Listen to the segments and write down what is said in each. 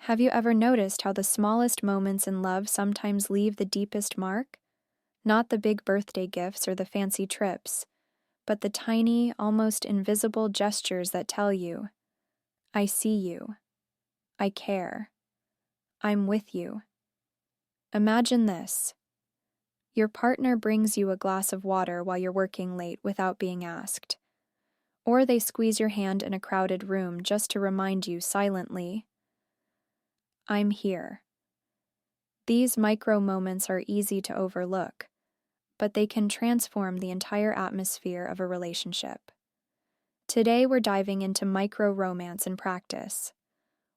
Have you ever noticed how the smallest moments in love sometimes leave the deepest mark? Not the big birthday gifts or the fancy trips, but the tiny, almost invisible gestures that tell you, I see you, I care, I'm with you. Imagine this. Your partner brings you a glass of water while you're working late without being asked. Or they squeeze your hand in a crowded room just to remind you silently, I'm here. These micro moments are easy to overlook, but they can transform the entire atmosphere of a relationship. Today we're diving into micro romance in practice,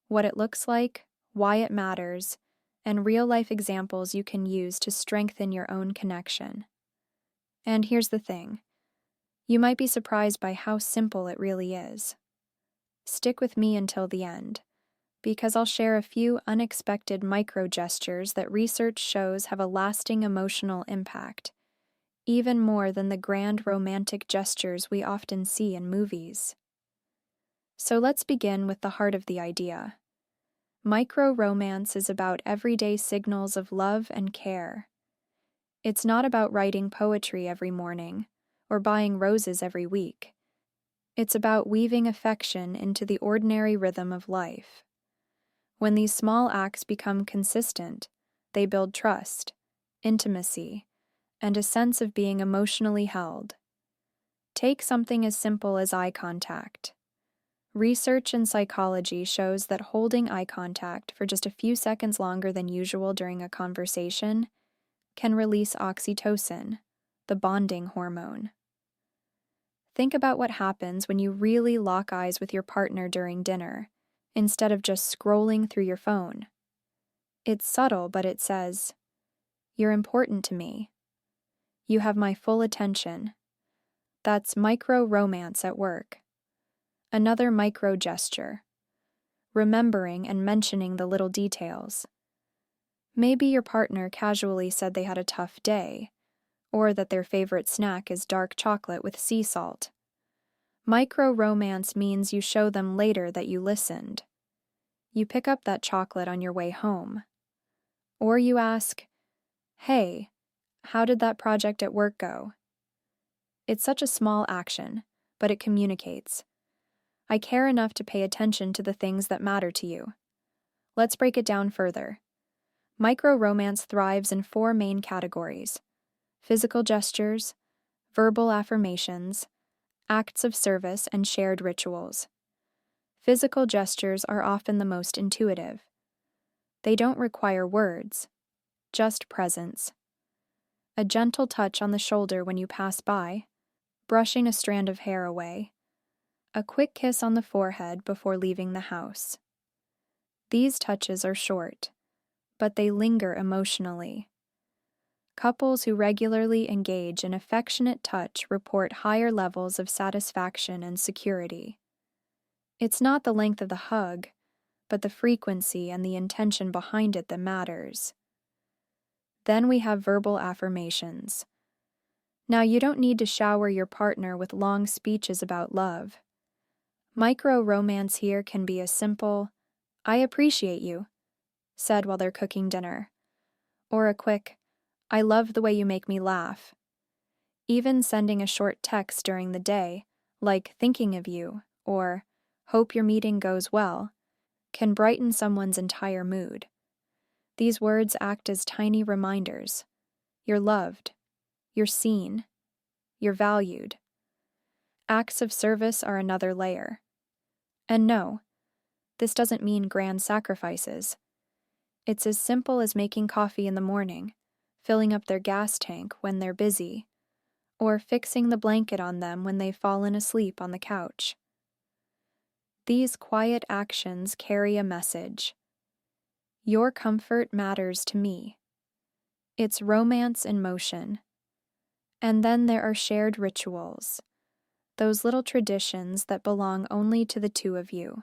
what it looks like, why it matters, and real-life examples you can use to strengthen your own connection. And here's the thing. You might be surprised by how simple it really is. Stick with me until the end, because I'll share a few unexpected micro gestures that research shows have a lasting emotional impact, even more than the grand romantic gestures we often see in movies. So let's begin with the heart of the idea. Micro-romance is about everyday signals of love and care. It's not about writing poetry every morning or buying roses every week. It's about weaving affection into the ordinary rhythm of life. When these small acts become consistent, they build trust, intimacy, and a sense of being emotionally held. Take something as simple as eye contact. Research in psychology shows that holding eye contact for just a few seconds longer than usual during a conversation can release oxytocin, the bonding hormone. Think about what happens when you really lock eyes with your partner during dinner, instead of just scrolling through your phone. It's subtle, but it says, "You're important to me. You have my full attention." That's micro-romance at work. Another micro-gesture. Remembering and mentioning the little details. Maybe your partner casually said they had a tough day, or that their favorite snack is dark chocolate with sea salt. Micro-romance means you show them later that you listened. You pick up that chocolate on your way home. Or you ask, "Hey, how did that project at work go?" It's such a small action, but it communicates. I care enough to pay attention to the things that matter to you. Let's break it down further. Micro-romance thrives in 4 main categories: physical gestures, verbal affirmations, acts of service, and shared rituals. Physical gestures are often the most intuitive. They don't require words, just presence. A gentle touch on the shoulder when you pass by, brushing a strand of hair away, a quick kiss on the forehead before leaving the house. These touches are short, but they linger emotionally. Couples who regularly engage in affectionate touch report higher levels of satisfaction and security. It's not the length of the hug, but the frequency and the intention behind it that matters. Then we have verbal affirmations. Now, you don't need to shower your partner with long speeches about love. Micro-romance here can be a simple, "I appreciate you," said while they're cooking dinner, or a quick, "I love the way you make me laugh." Even sending a short text during the day, like "thinking of you" or "hope your meeting goes well," can brighten someone's entire mood. These words act as tiny reminders. You're loved. You're seen. You're valued. Acts of service are another layer. And no, this doesn't mean grand sacrifices. It's as simple as making coffee in the morning, filling up their gas tank when they're busy, or fixing the blanket on them when they've fallen asleep on the couch. These quiet actions carry a message. Your comfort matters to me. It's romance in motion. And then there are shared rituals, those little traditions that belong only to the two of you.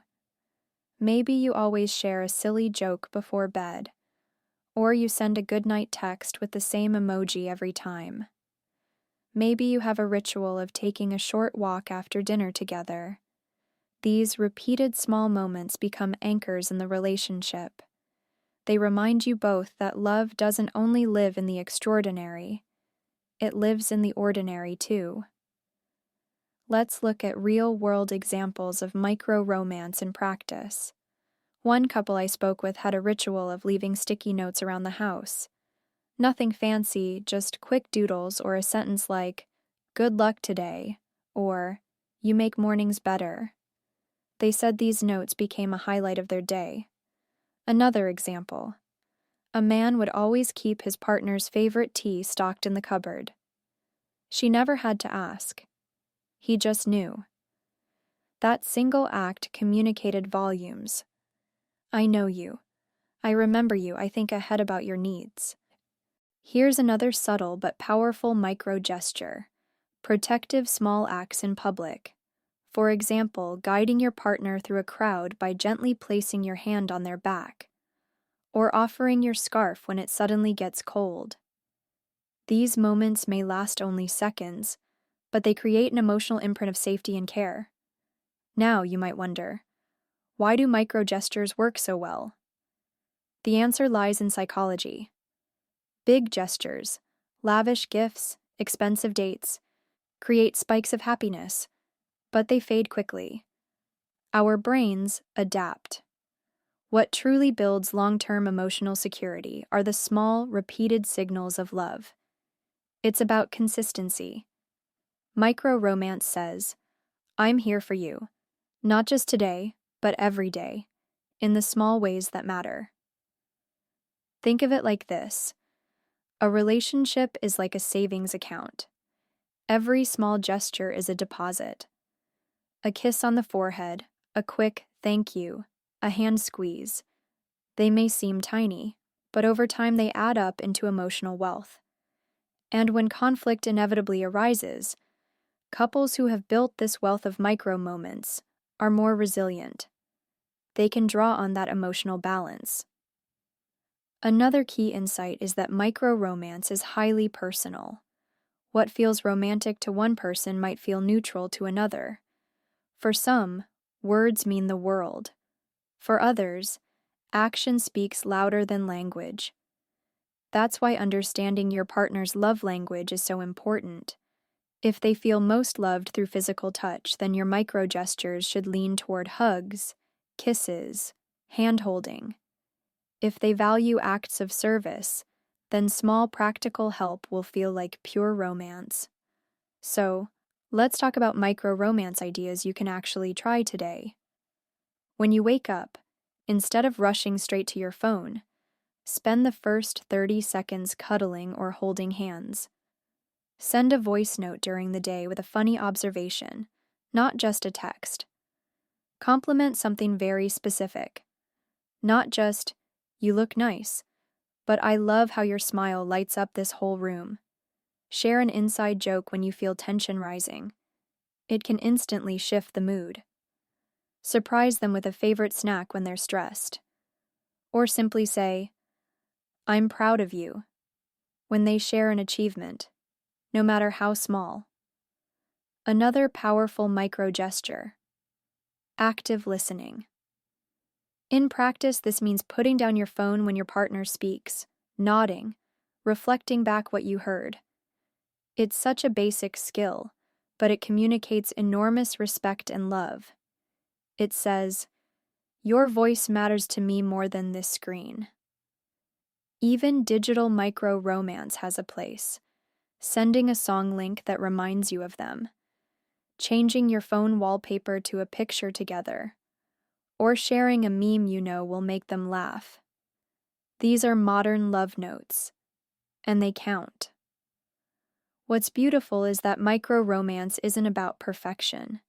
Maybe you always share a silly joke before bed, or you send a goodnight text with the same emoji every time. Maybe you have a ritual of taking a short walk after dinner together. These repeated small moments become anchors in the relationship. They remind you both that love doesn't only live in the extraordinary, it lives in the ordinary too. Let's look at real-world examples of micro-romance in practice. One couple I spoke with had a ritual of leaving sticky notes around the house. Nothing fancy, just quick doodles or a sentence like, "Good luck today," or "You make mornings better." They said these notes became a highlight of their day. Another example. A man would always keep his partner's favorite tea stocked in the cupboard. She never had to ask. He just knew. That single act communicated volumes. I know you. I remember you. I think ahead about your needs. Here's another subtle but powerful micro gesture. Protective small acts in public. For example, guiding your partner through a crowd by gently placing your hand on their back, or offering your scarf when it suddenly gets cold. These moments may last only seconds, but they create an emotional imprint of safety and care. Now, you might wonder, why do micro gestures work so well? The answer lies in psychology. Big gestures, lavish gifts, expensive dates, create spikes of happiness, but they fade quickly. Our brains adapt. What truly builds long-term emotional security are the small, repeated signals of love. It's about consistency. Micro-romance says, "I'm here for you, not just today, but every day, in the small ways that matter." Think of it like this. A relationship is like a savings account. Every small gesture is a deposit. A kiss on the forehead, a quick thank you, a hand squeeze. They may seem tiny, but over time they add up into emotional wealth. And when conflict inevitably arises, couples who have built this wealth of micro moments are more resilient. They can draw on that emotional balance. Another key insight is that micro-romance is highly personal. What feels romantic to one person might feel neutral to another. For some, words mean the world. For others, action speaks louder than language. That's why understanding your partner's love language is so important. If they feel most loved through physical touch, then your micro-gestures should lean toward hugs, kisses, hand-holding. If they value acts of service, then small practical help will feel like pure romance. So, let's talk about micro-romance ideas you can actually try today. When you wake up, instead of rushing straight to your phone, spend the first 30 seconds cuddling or holding hands. Send a voice note during the day with a funny observation, not just a text. Compliment something very specific. Not just, "You look nice," but "I love how your smile lights up this whole room." Share an inside joke when you feel tension rising. It can instantly shift the mood. Surprise them with a favorite snack when they're stressed. Or simply say, "I'm proud of you," when they share an achievement, no matter how small. Another powerful micro gesture. Active listening. In practice, this means putting down your phone when your partner speaks, nodding, reflecting back what you heard. It's such a basic skill, but it communicates enormous respect and love. It says, "Your voice matters to me more than this screen." Even digital micro-romance has a place. Sending a song link that reminds you of them. Changing your phone wallpaper to a picture together. Or sharing a meme you know will make them laugh. These are modern love notes, and they count. What's beautiful is that micro-romance isn't about perfection.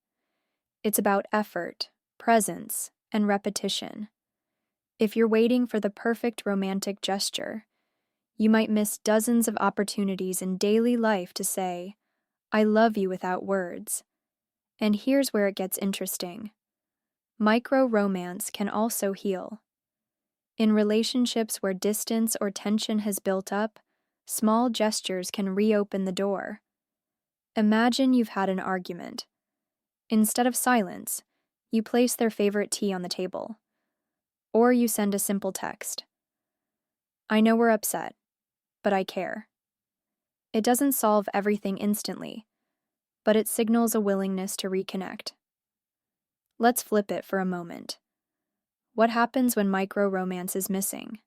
It's about effort, presence, and repetition. If you're waiting for the perfect romantic gesture, you might miss dozens of opportunities in daily life to say, "I love you" without words. And here's where it gets interesting. Micro-romance can also heal. In relationships where distance or tension has built up, small gestures can reopen the door. Imagine you've had an argument. Instead of silence, You place their favorite tea on the table. Or you send a simple text. I know we're upset, but I care. It doesn't solve everything instantly, but it signals a willingness to reconnect. Let's flip it for a moment. What happens when micro-romance is missing?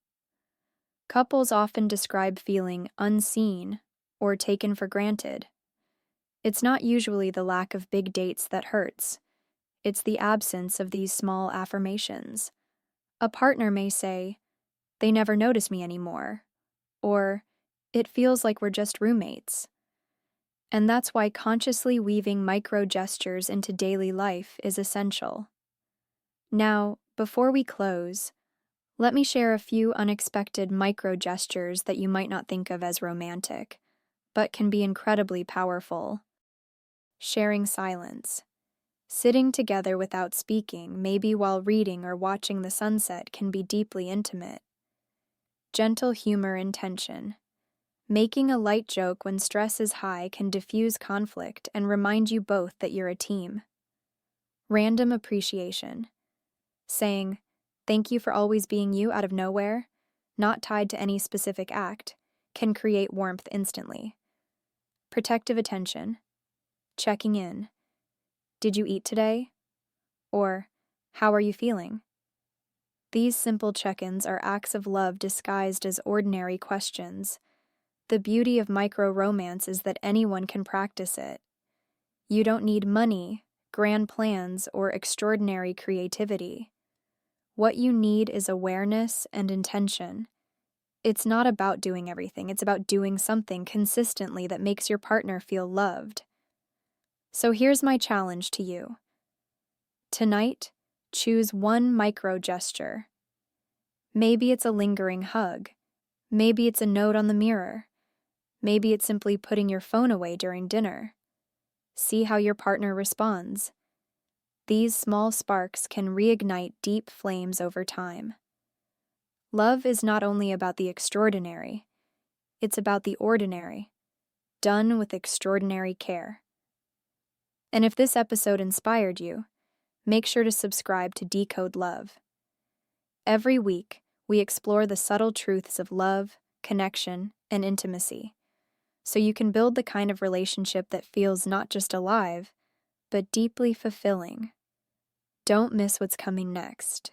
Couples often describe feeling unseen or taken for granted. It's not usually the lack of big dates that hurts. It's the absence of these small affirmations. A partner may say, "They never notice me anymore," or "It feels like we're just roommates." And that's why consciously weaving micro gestures into daily life is essential. Now, before we close, let me share a few unexpected micro gestures that you might not think of as romantic, but can be incredibly powerful. Sharing silence. Sitting together without speaking, maybe while reading or watching the sunset, can be deeply intimate. Gentle humor and tension. Making a light joke when stress is high can diffuse conflict and remind you both that you're a team. Random appreciation. Saying, "Thank you for always being you" out of nowhere, not tied to any specific act, can create warmth instantly. Protective attention. Checking in. Did you eat today? Or, how are you feeling? These simple check-ins are acts of love disguised as ordinary questions. The beauty of micro-romance is that anyone can practice it. You don't need money, grand plans, or extraordinary creativity. What you need is awareness and intention. It's not about doing everything, it's about doing something consistently that makes your partner feel loved. So here's my challenge to you. Tonight, choose one micro gesture. Maybe it's a lingering hug. Maybe it's a note on the mirror. Maybe it's simply putting your phone away during dinner. See how your partner responds. These small sparks can reignite deep flames over time. Love is not only about the extraordinary, it's about the ordinary, done with extraordinary care. And if this episode inspired you, make sure to subscribe to Decode Love. Every week, we explore the subtle truths of love, connection, and intimacy, so you can build the kind of relationship that feels not just alive, but deeply fulfilling. Don't miss what's coming next.